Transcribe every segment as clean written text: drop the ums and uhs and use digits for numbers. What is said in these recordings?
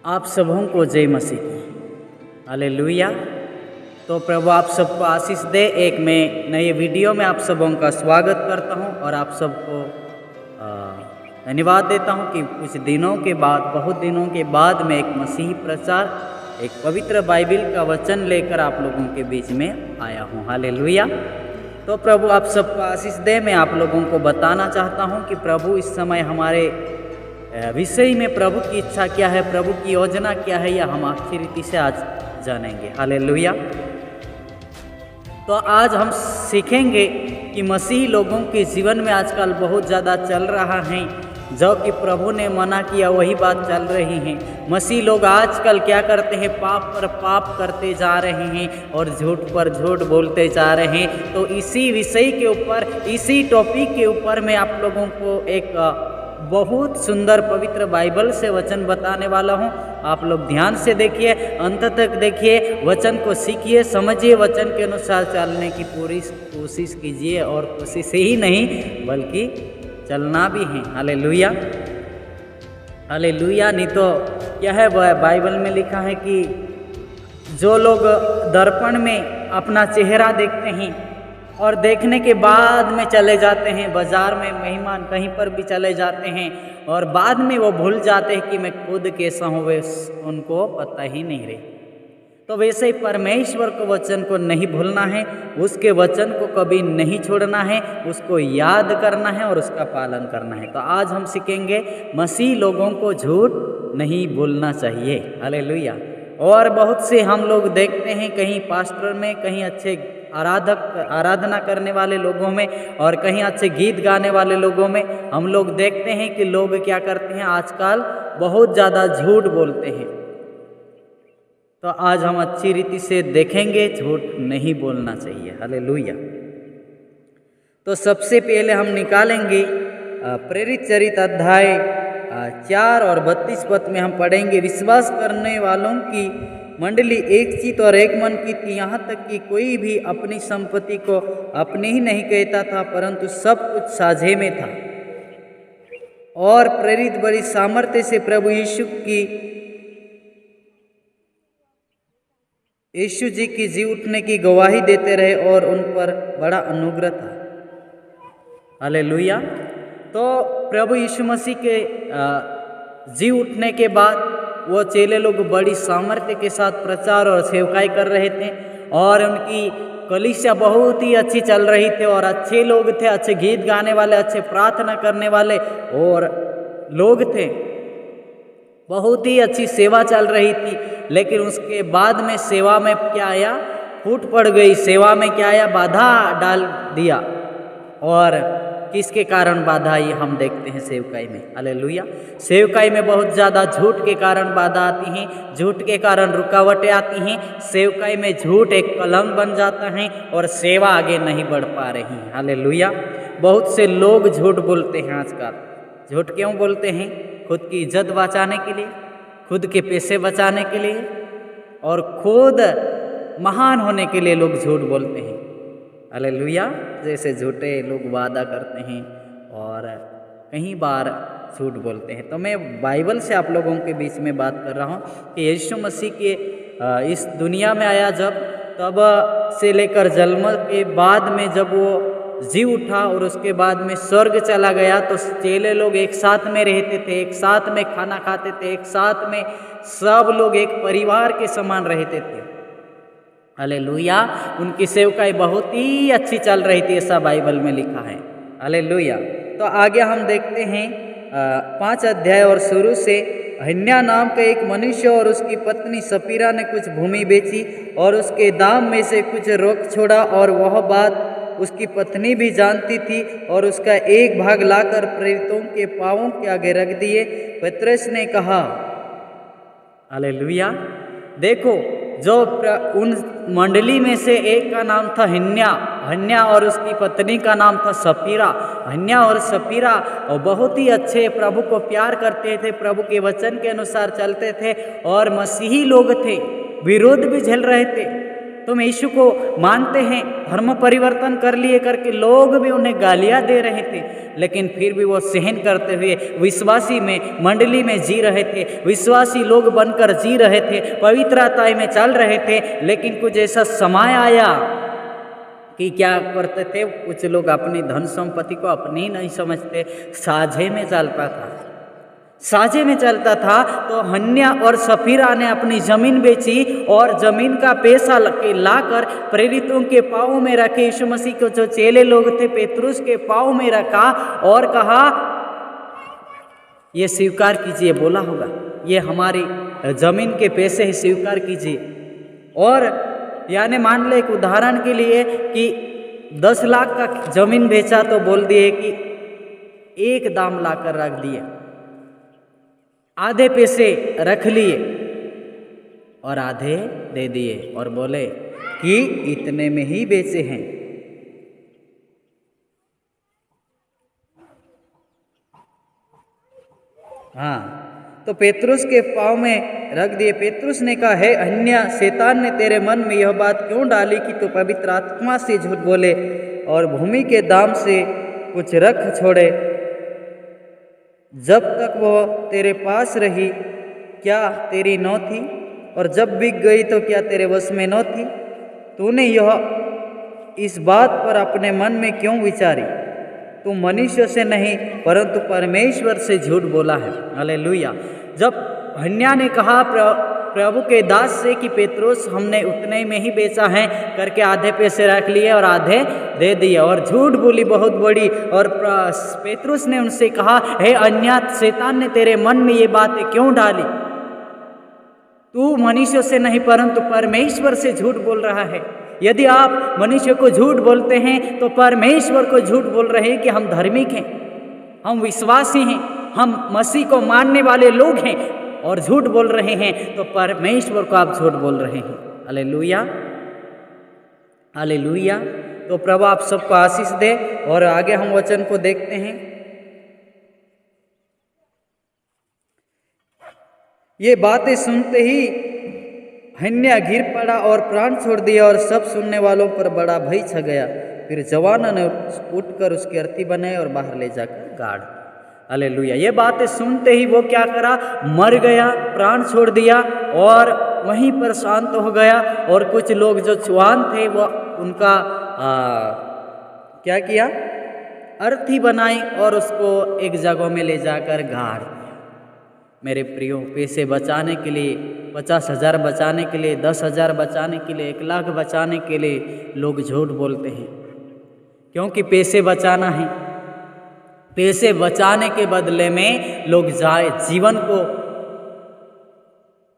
आप सबों को जय मसीह की हालेलुया। तो प्रभु आप सबको आशीष दे। एक मैं नए वीडियो में आप सबों का स्वागत करता हूं और आप सबको धन्यवाद देता हूं कि कुछ दिनों के बाद, बहुत दिनों के बाद मैं एक मसीही प्रचार, एक पवित्र बाइबिल का वचन लेकर आप लोगों के बीच में आया हूं। हालेलुया। तो प्रभु आप सबको आशीष दे। मैं आप लोगों को बताना चाहता हूं कि प्रभु इस समय हमारे विषय में प्रभु की इच्छा क्या है, प्रभु की योजना क्या है, यह हम अच्छी रीति से आज जानेंगे। हालेलुया। तो आज हम सीखेंगे कि मसीही लोगों के जीवन में आजकल बहुत ज़्यादा चल रहा है, जो कि प्रभु ने मना किया वही बात चल रही है। मसीही लोग आजकल क्या करते हैं, पाप पर पाप करते जा रहे हैं और झूठ पर झूठ बोलते जा रहे हैं। तो इसी विषय के ऊपर, इसी टॉपिक के ऊपर मैं आप लोगों को एक बहुत सुंदर पवित्र बाइबल से वचन बताने वाला हूं। आप लोग ध्यान से देखिए, अंत तक देखिए, वचन को सीखिए, समझिए, वचन के अनुसार चलने की पूरी कोशिश कीजिए। और कोशिश ही नहीं बल्कि चलना भी है। Hallelujah, hallelujah. नहीं तो क्या है, बाइबल में लिखा है कि जो लोग दर्पण में अपना चेहरा देखते हैं और देखने के बाद में चले जाते हैं, बाजार में, मेहमान कहीं पर भी चले जाते हैं और बाद में वो भूल जाते हैं कि मैं खुद कैसा हूँ, वे उनको पता ही नहीं रही। तो वैसे ही परमेश्वर को वचन को नहीं भूलना है, उसके वचन को कभी नहीं छोड़ना है, उसको याद करना है और उसका पालन करना है। तो आज हम सीखेंगे मसीह लोगों को झूठ नहीं बोलना चाहिए। हालेलुया। और बहुत से हम लोग देखते हैं कहीं पास्टर में, कहीं अच्छे आराधना करने वाले लोगों में और कहीं अच्छे गीत गाने वाले लोगों में हम लोग देखते हैं कि लोग क्या करते हैं, आजकल बहुत ज़्यादा झूठ बोलते हैं। तो आज हम अच्छी रीति से देखेंगे झूठ नहीं बोलना चाहिए। हालेलुया। तो सबसे पहले हम निकालेंगे प्रेरित चरित अध्याय 4 और 32 पद में हम पढ़ेंगे, विश्वास करने वालों की मंडली एक चित और एक मन की थी, यहाँ तक कि कोई भी अपनी संपत्ति को अपनी ही नहीं कहता था, परंतु सब कुछ साझे में था। और प्रेरित बड़ी सामर्थ्य से प्रभु यीशु जी की जी उठने की गवाही देते रहे और उन पर बड़ा अनुग्रह था। हालेलुया। तो प्रभु यीशु मसीह के जी उठने के बाद वो चेले लोग बड़ी सामर्थ्य के साथ प्रचार और सेवकाई कर रहे थे और उनकी कलीसिया बहुत ही अच्छी चल रही थी और अच्छे लोग थे, अच्छे गीत गाने वाले, अच्छे प्रार्थना करने वाले और लोग थे। बहुत ही अच्छी सेवा चल रही थी। लेकिन उसके बाद में सेवा में क्या आया, फूट पड़ गई। सेवा में क्या आया, बाधा डाल दिया। और किसके कारण बाधा आई हम देखते हैं सेवकाई में। हालेलुया। सेवकाई में बहुत ज़्यादा झूठ के कारण बाधा आती हैं, झूठ के कारण रुकावटें आती हैं। सेवकाई में झूठ एक कलंक बन जाता है और सेवा आगे नहीं बढ़ पा रही है। हालेलुया। बहुत से लोग झूठ बोलते हैं आजकल। झूठ क्यों बोलते हैं? खुद की इज्जत बचाने के लिए, खुद के पैसे बचाने के लिए और खुद महान होने के लिए लोग झूठ बोलते हैं। हालेलुया। जैसे झूठे लोग वादा करते हैं और कई बार झूठ बोलते हैं। तो मैं बाइबल से आप लोगों के बीच में बात कर रहा हूँ कि यीशु मसीह के इस दुनिया में आया जब, तब से लेकर जन्म के बाद में जब वो जी उठा और उसके बाद में स्वर्ग चला गया, तो चेले लोग एक साथ में रहते थे, एक साथ में खाना खाते थे, एक साथ में सब लोग एक परिवार के समान रहते थे। हालेलुया। उनकी सेवकाई बहुत ही अच्छी चल रही थी, ऐसा बाइबल में लिखा है। हालेलुया। तो आगे हम देखते हैं 5 अध्याय और शुरू से। हन्या नाम का एक मनुष्य और उसकी पत्नी सपीरा ने कुछ भूमि बेची और उसके दाम में से कुछ रोक छोड़ा, और वह बात उसकी पत्नी भी जानती थी और उसका एक भाग लाकर प्रेरितों के पांवों के आगे रख दिए। पतरस ने कहा, हालेलुया। देखो, जो उन मंडली में से एक का नाम था हन्या और उसकी पत्नी का नाम था सपीरा। हन्या और सपीरा और बहुत ही अच्छे, प्रभु को प्यार करते थे, प्रभु के वचन के अनुसार चलते थे और मसीही लोग थे। विरोध भी झेल रहे थे, तुम यीशु को मानते हैं, धर्म परिवर्तन कर लिए करके लोग भी उन्हें गालियां दे रहे थे, लेकिन फिर भी वो सहन करते हुए विश्वासी में मंडली में जी रहे थे, विश्वासी लोग बनकर जी रहे थे, पवित्रता में चल रहे थे। लेकिन कुछ ऐसा समय आया कि क्या करते थे, कुछ लोग अपनी धन संपत्ति को अपनी नहीं समझते, साझे में चलता था, साझे में चलता था। तो हन्या और सफीरा ने अपनी जमीन बेची और जमीन का पैसा लाकर प्रेरितों के पाँव में रखे, यीशु मसीह को जो चेले लोग थे पेतरुस के पाँव में रखा और कहा ये स्वीकार कीजिए, बोला होगा ये हमारी जमीन के पैसे ही स्वीकार कीजिए। और यानी मान ले एक उदाहरण के लिए कि 10 लाख का जमीन बेचा तो बोल दिए कि एक दाम लाकर रख दिए, आधे पैसे रख लिए और आधे दे दिए और बोले कि इतने में ही बेचे हैं। हाँ, तो पेतरुस के पाँव में रख दिए। पेतरुस ने कहा, है अन्या, शैतान ने तेरे मन में यह बात क्यों डाली कि तू पवित्र आत्मा से झूठ बोले और भूमि के दाम से कुछ रख छोड़े? जब तक वो तेरे पास रही क्या तेरी न थी, और जब बिक गई तो क्या तेरे वश में न थी? तूने यह इस बात पर अपने मन में क्यों विचारी? तू मनुष्य से नहीं परंतु परमेश्वर से झूठ बोला है। हालेलुया। जब हन्या ने कहा प्रभु के दास से कि पेतरुस हमने उतने में ही बेचा है करके आधे पैसे रख लिए और आधे दे दिए, और झूठ बोली बहुत बड़ी। और पेतरुस ने उनसे कहा, हे अन्या, शैतान ने तेरे मन में ये बातें क्यों डाली? तू मनुष्य से नहीं परंतु परमेश्वर से झूठ बोल रहा है। यदि आप मनुष्य को झूठ बोलते हैं तो परमेश्वर को झूठ बोल रहे हैं कि हम धार्मिक हैं, हम विश्वासी हैं, हम मसीह को मानने वाले लोग हैं, और झूठ बोल रहे हैं तो परमेश्वर को आप झूठ बोल रहे हैं। Hallelujah, hallelujah. तो प्रभु आप सबको आशीष दे। और आगे हम वचन को देखते हैं। ये बातें सुनते ही हन्या गिर पड़ा और प्राण छोड़ दिया, और सब सुनने वालों पर बड़ा भय छा गया। फिर जवानों ने उठकर उसकी अर्थी बनाई और बाहर ले जाकर गाड़। हालेलुया। ये बातें सुनते ही वो क्या करा, मर गया, प्राण छोड़ दिया और वहीं पर शांत हो गया। और कुछ लोग जो जवान थे वो उनका क्या किया, अर्थी बनाई और उसको एक जगह में ले जाकर गाड़ दिया। मेरे प्रियो, पैसे बचाने के लिए, 50,000 बचाने के लिए, 10,000 बचाने के लिए, 1 लाख बचाने के लिए लोग झूठ बोलते हैं, क्योंकि पैसे बचाना है। पैसे बचाने के बदले में लोग जीवन को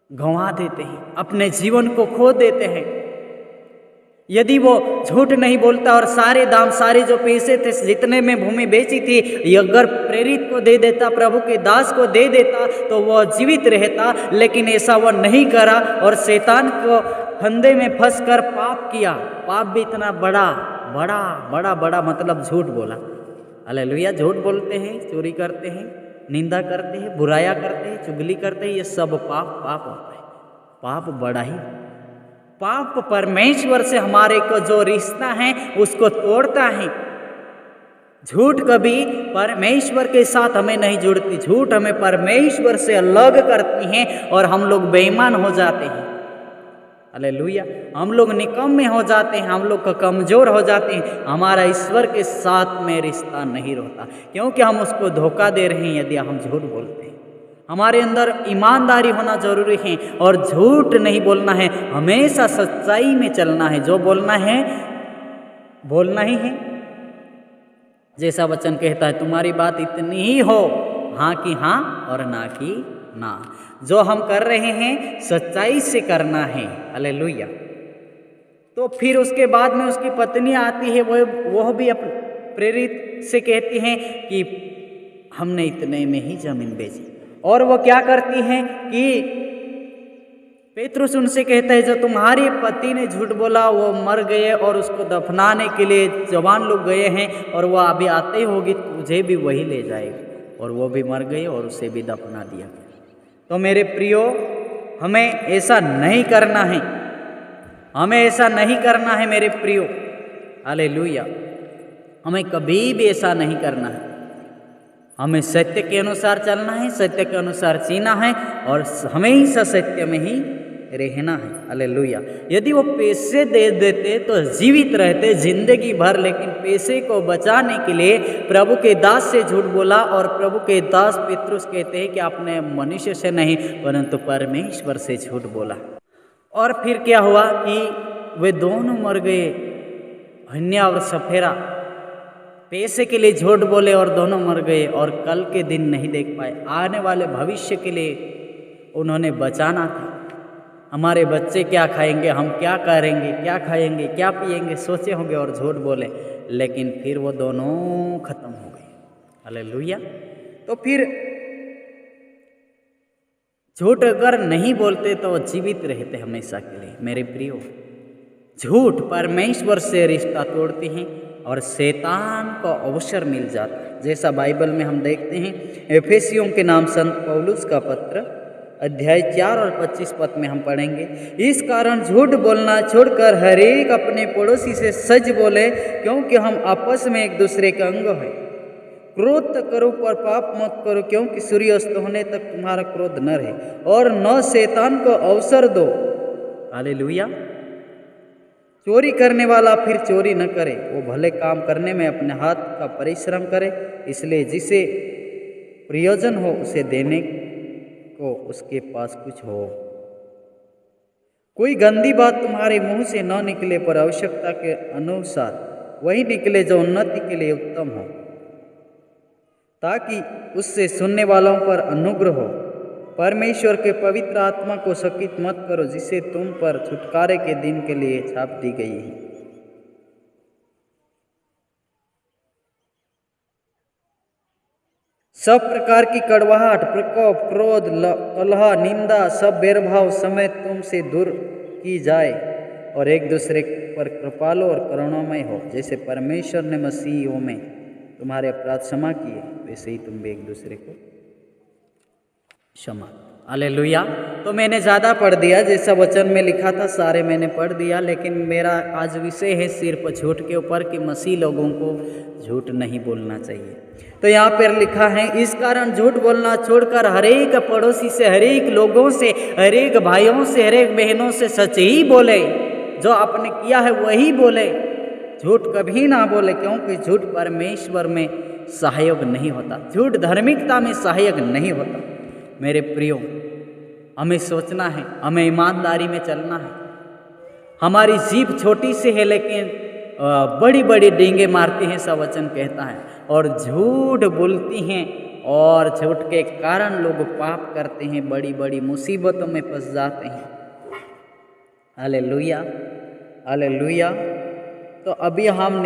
गंवा देते हैं, अपने जीवन को खो देते हैं। यदि वो झूठ नहीं बोलता और सारे दाम, सारे जो पैसे थे जितने में भूमि बेची थी, अगर प्रेरित को दे देता, प्रभु के दास को दे देता तो वह जीवित रहता। लेकिन ऐसा वह नहीं करा और शैतान को फंदे में फंसकर पाप किया। पाप भी इतना बड़ा बड़ा बड़ा बड़ा मतलब झूठ बोला। हालेलुया। झूठ बोलते हैं, चोरी करते हैं, निंदा करते हैं, बुराया करते हैं, चुगली करते हैं, ये सब पाप होता है। पाप बड़ा ही पाप परमेश्वर से हमारे को जो रिश्ता है उसको तोड़ता है। झूठ कभी परमेश्वर के साथ हमें नहीं जुड़ती, झूठ हमें परमेश्वर से अलग करती हैं और हम लोग बेईमान हो जाते हैं। हालेलुया। हम लोग निकम्मे हो जाते हैं, हम लोग कमज़ोर हो जाते हैं, हमारा ईश्वर के साथ में रिश्ता नहीं रहता, क्योंकि हम उसको धोखा दे रहे हैं। यदि हम झूठ बोलते हैं, हमारे अंदर ईमानदारी होना जरूरी है और झूठ नहीं बोलना है, हमेशा सच्चाई में चलना है। जो बोलना है बोलना ही है। जैसा वचन कहता है, तुम्हारी बात इतनी ही हो, हाँ की हाँ और ना की ना। जो हम कर रहे हैं सच्चाई से करना है। हालेलुया। तो फिर उसके बाद में उसकी पत्नी आती है, वह भी प्रेरित से कहती हैं कि हमने इतने में ही जमीन बेची। और वो क्या करती हैं कि पेतरुस उनसे कहता है, जो तुम्हारे पति ने झूठ बोला वो मर गए और उसको दफनाने के लिए जवान लोग गए हैं, और वह अभी आते ही होगी, तुझे भी वही ले जाएगी। और वो भी मर गए और उसे भी दफना दिया गया। तो मेरे प्रियो, हमें ऐसा नहीं करना है। हमें ऐसा नहीं करना है मेरे प्रियो, हालेलुया। हमें कभी भी ऐसा नहीं करना है। हमें सत्य के अनुसार चलना है, सत्य के अनुसार जीना है और हमेशा सत्य में ही रहना है, हालेलुया। यदि वो पैसे दे देते तो जीवित रहते जिंदगी भर, लेकिन पैसे को बचाने के लिए प्रभु के दास से झूठ बोला और प्रभु के दास पेत्रुस कहते हैं कि आपने मनुष्य से नहीं परंतु परमेश्वर से झूठ बोला। और फिर क्या हुआ कि वे दोनों मर गए, हन्या और सफेरा। पैसे के लिए झूठ बोले और दोनों मर गए और कल के दिन नहीं देख पाए। आने वाले भविष्य के लिए उन्होंने बचाना था। हमारे बच्चे क्या खाएंगे, हम क्या करेंगे, क्या खाएंगे, क्या पिएंगे, सोचे होंगे और झूठ बोले, लेकिन फिर वो दोनों खत्म हो गए, हालेलुया। तो फिर झूठ अगर नहीं बोलते तो जीवित रहते हमेशा के लिए। मेरे प्रियो, झूठ परमेश्वर से रिश्ता तोड़ती हैं और शैतान को अवसर मिल जाता है। जैसा बाइबल में हम देखते हैं, एफेसियों के नाम संत पौलुस का पत्र अध्याय 4 और 25 पद में हम पढ़ेंगे, इस कारण झूठ बोलना छोड़कर हर एक अपने पड़ोसी से सच बोले, क्योंकि हम आपस में एक दूसरे के अंग हैं। क्रोध करो पर पाप मत करो, क्योंकि सूर्यास्त होने तक तुम्हारा क्रोध न रहे और न शैतान को अवसर दो, हालेलुया। चोरी करने वाला फिर चोरी न करे, वो भले काम करने में अपने हाथ का परिश्रम करे, इसलिए जिसे प्रयोजन हो उसे देने को उसके पास कुछ हो। कोई गंदी बात तुम्हारे मुंह से न निकले, पर आवश्यकता के अनुसार वही निकले जो उन्नति के लिए उत्तम हो, ताकि उससे सुनने वालों पर अनुग्रह हो। परमेश्वर के पवित्र आत्मा को शकित मत करो, जिसे तुम पर छुटकारे के दिन के लिए छाप दी गई है। सब प्रकार की कड़वाहट, प्रकोप, क्रोध, कलह, निंदा, सब भेदभाव समेत तुमसे दूर की जाए और एक दूसरे पर कृपालु और करुणामय हो। जैसे परमेश्वर ने मसीहों में तुम्हारे अपराध क्षमा किए, वैसे ही तुम भी एक दूसरे को क्षमा। हालेलुया। तो मैंने ज़्यादा पढ़ दिया, जैसा वचन में लिखा था सारे मैंने पढ़ दिया, लेकिन मेरा आज विषय है सिर्फ झूठ के ऊपर कि मसीह लोगों को झूठ नहीं बोलना चाहिए। तो यहाँ पर लिखा है, इस कारण झूठ बोलना छोड़कर हरेक पड़ोसी से, हरेक लोगों से, हरेक भाइयों से, हरेक बहनों से सच ही बोले, जो आपने किया है वही बोले, झूठ कभी ना बोले, क्योंकि झूठ परमेश्वर में सहायक नहीं होता, झूठ धार्मिकता में सहायक नहीं होता। मेरे प्रियो, हमें सोचना है, हमें ईमानदारी में चलना है। हमारी जीभ छोटी सी है लेकिन बड़ी बड़ी डींगे मारती हैं, ऐसा वचन कहता है, और झूठ बोलती हैं और झूठ के कारण लोग पाप करते हैं, बड़ी बड़ी मुसीबतों में फंस जाते हैं। Hallelujah, hallelujah. तो अभी हम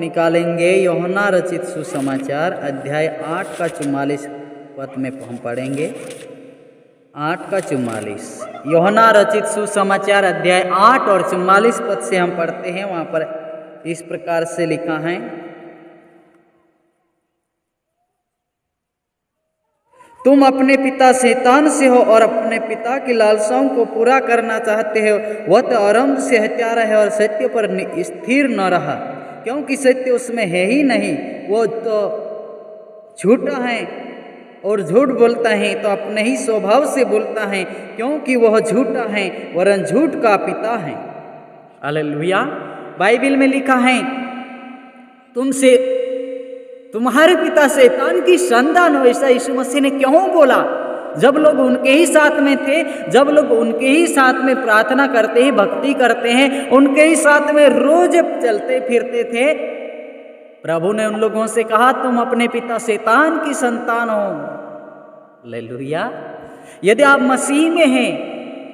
निकालेंगे यूहन्ना रचित सुसमाचार अध्याय 8 का 44 पद में हम पढ़ेंगे। 8 का 44, यूहन्ना रचित सुसमाचार अध्याय 8 और 44 पद से हम पढ़ते हैं। वहाँ पर इस प्रकार से लिखा है, तुम अपने पिता शैतान से हो और अपने पिता की लालसाओं को पूरा करना चाहते हो। वह तो आरंभ से हत्यारा है और सत्य पर स्थिर न रहा, क्योंकि सत्य उसमें है ही नहीं। वो तो झूठा है और झूठ बोलता है तो अपने ही स्वभाव से बोलता है, क्योंकि वह झूठा है वरन झूठ का पिता है। हालेलुया। बाइबल में लिखा है, तुम्हारे पिता शैतान की संतान हो। ऐसा यीशु मसीह ने क्यों बोला? जब लोग उनके ही साथ में थे, जब लोग उनके ही साथ में प्रार्थना करते हैं, भक्ति करते हैं, उनके ही साथ में रोज चलते फिरते थे, प्रभु ने उन लोगों से कहा तुम अपने पिता शैतान की संतान हो। हालेलुया। यदि आप मसीह में हैं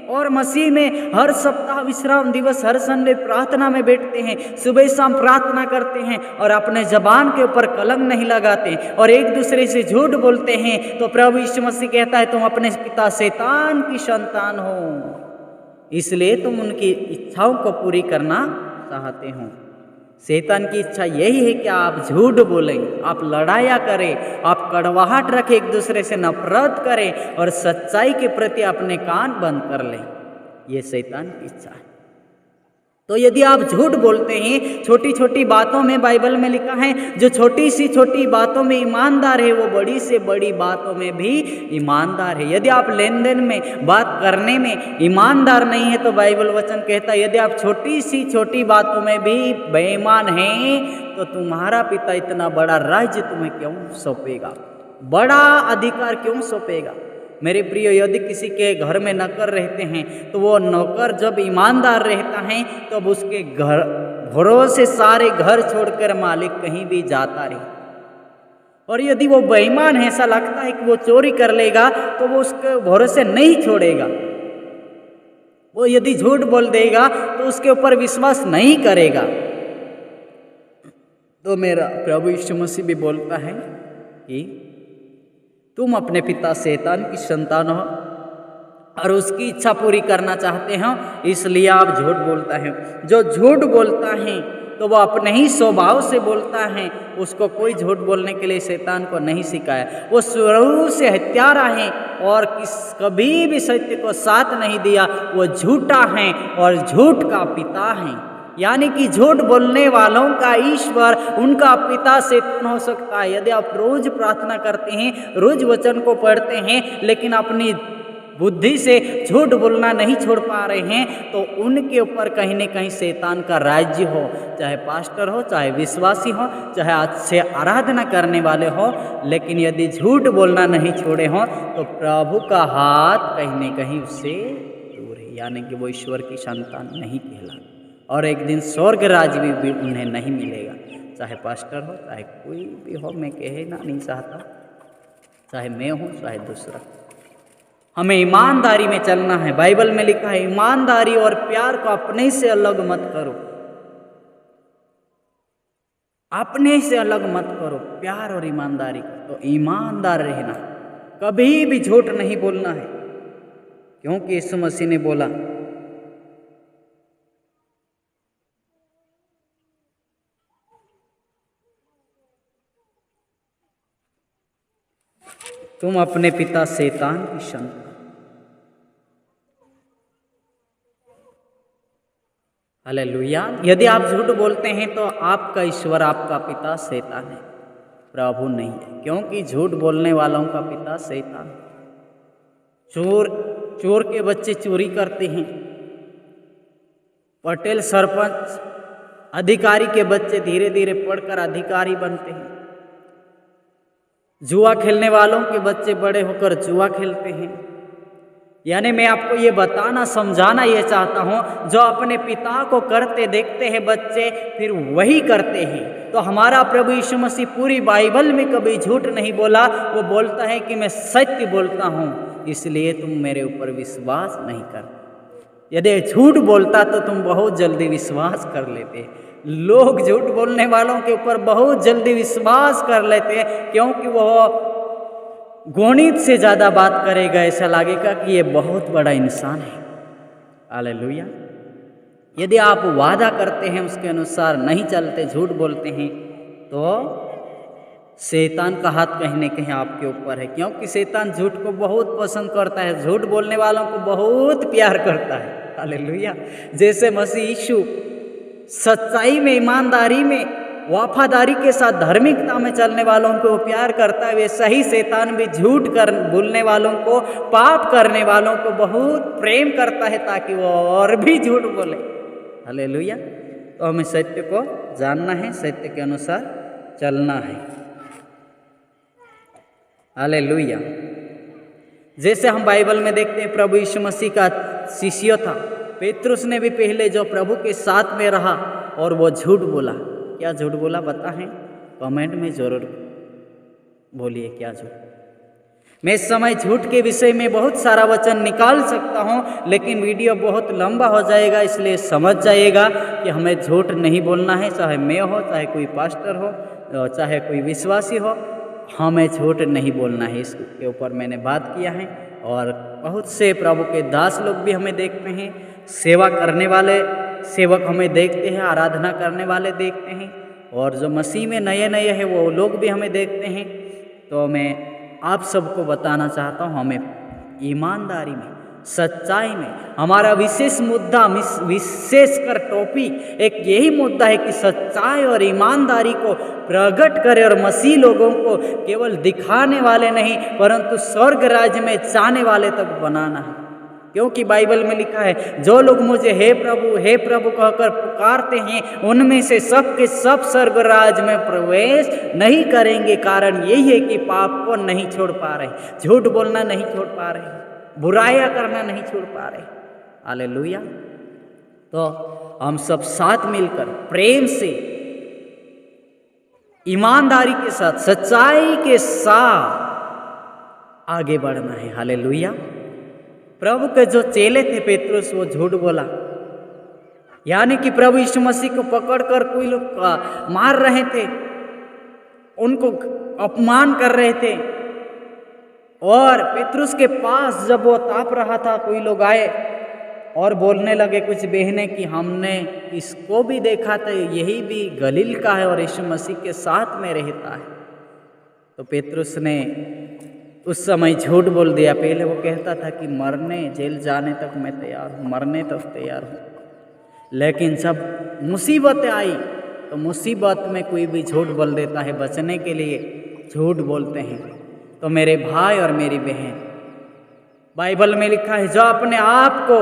और मसीह में हर सप्ताह विश्राम दिवस, हर संडे प्रार्थना में बैठते हैं, सुबह शाम प्रार्थना करते हैं और अपने जबान के ऊपर कलंक नहीं लगाते और एक दूसरे से झूठ बोलते हैं, तो प्रभु यीशु मसीह कहता है तुम अपने पिता शैतान की संतान हो, इसलिए तुम उनकी इच्छाओं को पूरी करना चाहते हो। शैतान की इच्छा यही है कि आप झूठ बोलें, आप लड़ाया करें, आप कड़वाहट रखें, एक दूसरे से नफरत करें और सच्चाई के प्रति अपने कान बंद कर लें। ये शैतान की इच्छा है। तो यदि आप झूठ बोलते हैं, छोटी छोटी बातों में, बाइबल में लिखा है जो छोटी सी छोटी बातों में ईमानदार है वो बड़ी से बड़ी बातों में भी ईमानदार है। यदि आप लेन देन में, बात करने में ईमानदार नहीं है तो बाइबल वचन कहता है यदि आप छोटी सी छोटी बातों में भी बेईमान हैं तो तुम्हारा पिता इतना बड़ा राज्य तुम्हें क्यों सौंपेगा, बड़ा अधिकार क्यों सौंपेगा। मेरे प्रिय, यदि किसी के घर में नौकर रहते हैं तो वो नौकर जब ईमानदार रहता है तब तो उसके घर भरोसे सारे घर छोड़कर मालिक कहीं भी जाता रहे। और यदि वो बेईमान है, ऐसा लगता है कि वो चोरी कर लेगा तो वो उसके भरोसे नहीं छोड़ेगा। वो यदि झूठ बोल देगा तो उसके ऊपर विश्वास नहीं करेगा। तो मेरा प्रभु यीशु मसीह भी बोलता है कि तुम अपने पिता शैतान की संतान हो और उसकी इच्छा पूरी करना चाहते हो, इसलिए आप झूठ बोलता है। जो झूठ बोलता है तो वो अपने ही स्वभाव से बोलता है, उसको कोई झूठ बोलने के लिए शैतान को नहीं सिखाया। वो शुरू से हत्यारा है और कभी भी सत्य को साथ नहीं दिया। वो झूठा है और झूठ का पिता है, यानी कि झूठ बोलने वालों का ईश्वर उनका पिता शैतान हो सकता है। यदि आप रोज प्रार्थना करते हैं, रोज वचन को पढ़ते हैं, लेकिन अपनी बुद्धि से झूठ बोलना नहीं छोड़ पा रहे हैं तो उनके ऊपर कहीं न कहीं शैतान का राज्य हो, चाहे पास्टर हो, चाहे विश्वासी हो, चाहे अच्छे आराधना करने वाले हो, लेकिन यदि झूठ बोलना नहीं छोड़े हों तो प्रभु का हाथ कहीं न कहीं उससे दूर है, यानी कि वो ईश्वर की संतान नहीं कहलाते और एक दिन स्वर्ग राज्य भी उन्हें नहीं मिलेगा। चाहे पास्टर हो, चाहे कोई भी हो, मैं कहना नहीं चाहता, चाहे मैं हूँ चाहे दूसरा, हमें ईमानदारी में चलना है। बाइबल में लिखा है ईमानदारी और प्यार को अपने से अलग मत करो, अपने से अलग मत करो प्यार और ईमानदारी। तो ईमानदार रहना, कभी भी झूठ नहीं बोलना है, क्योंकि यीशु मसीह ने बोला तुम अपने पिता शैतान की संतान। हालेलुया। यदि आप झूठ बोलते हैं तो आपका ईश्वर, आपका पिता शैतान है, प्रभु नहीं है, क्योंकि झूठ बोलने वालों का पिता शैतान। चोर के बच्चे चोरी करते हैं, पटेल सरपंच अधिकारी के बच्चे धीरे धीरे पढ़कर अधिकारी बनते हैं, जुआ खेलने वालों के बच्चे बड़े होकर जुआ खेलते हैं। यानी मैं आपको ये बताना, समझाना ये चाहता हूँ, जो अपने पिता को करते देखते हैं बच्चे फिर वही करते हैं। तो हमारा प्रभु यीशु मसीह पूरी बाइबल में कभी झूठ नहीं बोला। वो बोलता है कि मैं सत्य बोलता हूँ, इसलिए तुम मेरे ऊपर विश्वास नहीं करते। यदि झूठ बोलता तो तुम बहुत जल्दी विश्वास कर लेते। लोग झूठ बोलने वालों के ऊपर बहुत जल्दी विश्वास कर लेते हैं, क्योंकि वो गणित से ज़्यादा बात करेगा, ऐसा लगेगा कि ये बहुत बड़ा इंसान है। हालेलुया। यदि आप वादा करते हैं उसके अनुसार नहीं चलते, झूठ बोलते हैं, तो शैतान का हाथ कहीं न कहीं आपके ऊपर है, क्योंकि शैतान झूठ को बहुत पसंद करता है, झूठ बोलने वालों को बहुत प्यार करता है। हालेलुया। जैसे मसीह यीशु सच्चाई में, ईमानदारी में, वफादारी के साथ धार्मिकता में चलने वालों को प्यार करता है, वैसा ही शैतान भी झूठ कर बोलने वालों को, पाप करने वालों को बहुत प्रेम करता है, ताकि वो और भी झूठ बोले। हालेलुया। तो हमें सत्य को जानना है, सत्य के अनुसार चलना है। हालेलुया। जैसे हम बाइबल में देखते हैं प्रभु यीशु मसीह का शिष्य था पेतरुस ने भी पहले जो प्रभु के साथ में रहा और वो झूठ बोला। क्या झूठ बोला बता है? कमेंट में जरूर बोलिए क्या झूठ। मैं इस समय झूठ के विषय में बहुत सारा वचन निकाल सकता हूँ, लेकिन वीडियो बहुत लंबा हो जाएगा, इसलिए समझ जाइएगा कि हमें झूठ नहीं बोलना है। चाहे मैं हो, चाहे कोई पास्टर हो, चाहे कोई विश्वासी हो, हमें झूठ नहीं बोलना है। इसके ऊपर मैंने बात किया है और बहुत से प्रभु के दास लोग भी हमें देखते हैं, सेवा करने वाले सेवक हमें देखते हैं, आराधना करने वाले देखते हैं, और जो मसीह में नए नए हैं वो लोग भी हमें देखते हैं। तो मैं आप सबको बताना चाहता हूँ, हमें ईमानदारी में, सच्चाई में, हमारा विशेष मुद्दा, विशेषकर टॉपिक एक यही मुद्दा है कि सच्चाई और ईमानदारी को प्रकट करें और मसीह लोगों को केवल दिखाने वाले नहीं परंतु स्वर्ग राज्य में जाने वाले तक बनाना है। क्योंकि बाइबल में लिखा है, जो लोग मुझे हे प्रभु कहकर पुकारते हैं उनमें से सब के सब स्वर्ग राज्य में प्रवेश नहीं करेंगे। कारण यही है कि पाप को नहीं छोड़ पा रहे, झूठ बोलना नहीं छोड़ पा रहे, बुराइयां करना नहीं छोड़ पा रहे। हालेलुया। तो हम सब साथ मिलकर प्रेम से, ईमानदारी के साथ, सच्चाई के साथ आगे बढ़ना है। हालेलुया। प्रभु के जो चेले थे पेतरुस, वो झूठ बोला, यानी कि प्रभु यीशु मसीह को पकड़कर कोई लोग मार रहे थे, उनको अपमान कर रहे थे। और पेतरुस के पास जब वो ताप रहा था, कोई लोग आए और बोलने लगे कुछ बहने कि हमने इसको भी देखा था, यही भी गलील का है और यीशु मसीह के साथ में रहता है। तो पेतरुस ने उस समय झूठ बोल दिया। पहले वो कहता था कि मरने, जेल जाने तक मैं तैयार हूँ, मरने तक तैयार हूँ। लेकिन जब मुसीबतें आई तो मुसीबत में कोई भी झूठ बोल देता है, बचने के लिए झूठ बोलते हैं। तो मेरे भाई और मेरी बहन, बाइबल में लिखा है, जो अपने आप को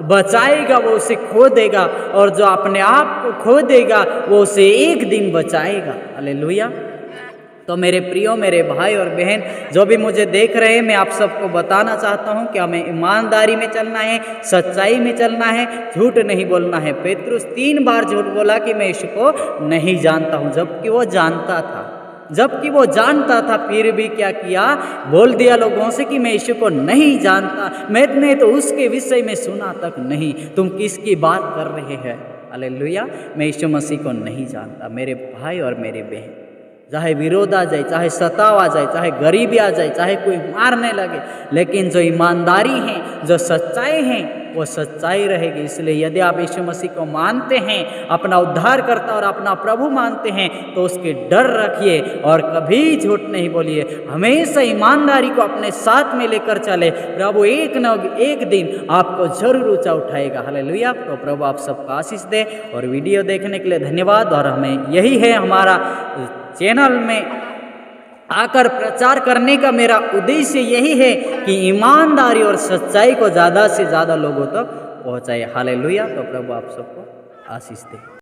बचाएगा वो उसे खो देगा, और जो अपने आप को खो देगा वो उसे एक दिन बचाएगा। हालेलुया। तो मेरे प्रियो, मेरे भाई और बहन जो भी मुझे देख रहे हैं, मैं आप सबको बताना चाहता हूं कि हमें ईमानदारी में चलना है, सच्चाई में चलना है, झूठ नहीं बोलना है। पेतरुस 3 बार झूठ बोला कि मैं यीशु को नहीं जानता हूं, जबकि वो जानता था, फिर भी क्या किया, बोल दिया लोगों से कि मैं यीशु को नहीं जानता, मैंने तो उसके विषय में सुना तक नहीं, तुम किसकी बात कर रहे हैं। हालेलुया। मैं यीशु मसीह को नहीं जानता। मेरे भाई और मेरी बहन, चाहे विरोध आ जाए, चाहे सताव आ जाए, चाहे गरीबी आ जाए, चाहे कोई मारने लगे, लेकिन जो ईमानदारी है, जो सच्चाई है, वो सच्चाई रहेगी। इसलिए यदि आप यीशु मसीह को मानते हैं, अपना उद्धारकर्ता और अपना प्रभु मानते हैं, तो उसके डर रखिए और कभी झूठ नहीं बोलिए। हमेशा ईमानदारी को अपने साथ में लेकर चले। प्रभु एक न एक दिन आपको जरूर ऊंचा उठाएगा। हालेलुया। तो प्रभु आप सबको आशीष दे। और वीडियो देखने के लिए धन्यवाद। और हमें यही है, हमारा चैनल में आकर प्रचार करने का मेरा उद्देश्य यही है कि ईमानदारी और सच्चाई को ज़्यादा से ज़्यादा लोगों तक पहुँचाए। हालेलुया। तो प्रभु आप सबको आशीष दे।